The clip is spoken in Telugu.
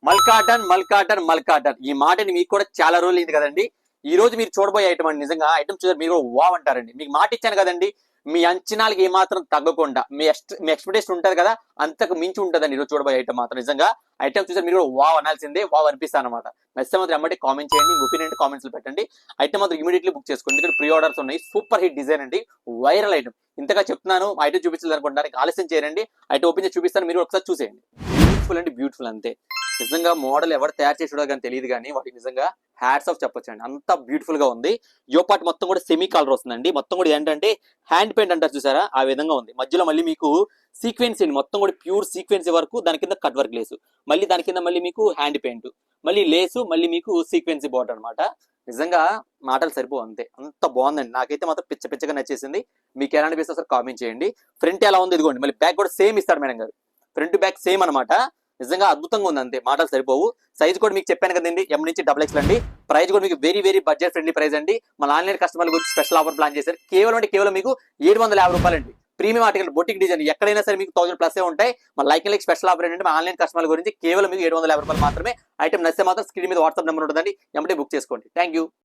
మల్కాటన్ ఈ మాటని మీకు కూడా చాలా రోజులు అయింది కదండి. ఈ రోజు మీరు చూడబోయే ఐటమ్ అండి. నిజంగా ఐటమ్ చూసారు మీరు వావ్ అంటారండి. మీకు మాట ఇచ్చాను కదండి, మీ అంచనాలకి ఏమాత్రం తగ్గకుండా మీ ఎక్స్పెక్టేషన్ ఉంటుంది కదా, అంతకు మించి ఉంటుందండి ఈరోజు చూడబోయే ఐటమ్ మాత్రం. నిజంగా ఐటమ్ చూసారు మీరు వావ్ అనాల్సిందే, వావ్ అనిపిస్తా అనమాట. నచ్చితే మాత్రం ఎమ్మటి కామెంట్ చేయండి, మీ ఒపీనియన్ కామెంట్స్ లో పెట్టండి. ఐటమ్ మాత్రం ఇమీడియట్లీ బుక్ చేసుకోండి, ఇక్కడ ప్రీ ఆర్డర్స్ ఉన్నాయి. సూపర్ హిట్ డిజైన్ అండి, వైరల్ ఐటమ్. ఇంతగా చెప్తున్నాను, ఐటమ్ చూపించాలి అనుకుంటానికి ఆలస్యం చేయండి. ఐటమ్ ఓపెన్ చేసి చూపిస్తాను, మీరు ఒకసారి చూసేయండి. బ్యూటిఫుల్ అండి, బ్యూటిఫుల్ అంతే. నిజంగా మోడల్ ఎవరు తయారు చేసాడో కానీ తెలియదు, కానీ వాటికి నిజంగా హ్యాట్స్ ఆఫ్ చెప్పొచ్చు అండి. అంత బ్యూటిఫుల్ గా ఉంది. యో పార్ట్ మొత్తం కూడా సెమీ కలర్ వస్తుందండి. మొత్తం కూడా ఏంటంటే హ్యాండ్ పెయింట్ అంటారు చూసారా, ఆ విధంగా ఉంది. మధ్యలో మళ్ళీ మీకు సీక్వెన్స్ మొత్తం కూడా ప్యూర్ సీక్వెన్స్ వరకు, దాని కింద కట్ వర్క్ లేసు, మళ్ళీ దాని కింద మళ్ళీ మీకు హ్యాండ్ పెయింట్, మళ్ళీ లేసు, మళ్ళీ మీకు సీక్వెన్సీ బార్డర్ అనమాట. నిజంగా మాటలు సరిపో అంతే, అంత బాగుందండి. నాకైతే మాత్రం పిచ్చగా నచ్చేసింది. మీకు ఎలా అనిపిస్తే సార్ కామెంట్ చేయండి. ఫ్రంట్ ఎలా ఉంది ఇదిగోండి, మళ్ళీ బ్యాక్ కూడా సేమ్ ఇస్తాడు మేడం గారు. ఫ్రంట్ బ్యాక్ సేమ్ అనమాట. నిజంగా అద్భుతంగా ఉంది అంతే, మాటలు సరిపోవు. సైజ్ కూడా మీకు చెప్పాను కదండి, ఎం నుంచి XXL అండి. ప్రైస్ కూడా మీకు very very budget friendly price అండి. మన ఆన్లైన్ కస్టమర్ల గురించి స్పెషల్ ఆఫర్ ప్లాన్ చేశారు. కేవలం మీకు 750 రూపాయలు అండి. ప్రీమియం ఆర్టికల్ బొటిక్ డిజైన్ ఎక్కడైనా సరే మీకు 1000+ ఉంటాయి. మన లైక్ స్పెషల్ ఆఫర్ ఏంటంటే, మన ఆన్లైన్ కస్టమర్ల గురించి కేవలం మీకు 750 రూపాయలు మాత్రమే. ఐటమ్ నచ్చితే మాత్రం స్క్రీన్ మీద వాట్సాప్ నెంబర్ ఉంటుందండి, ఎమ్మటే బుక్ చేసుకోండి. Thank you.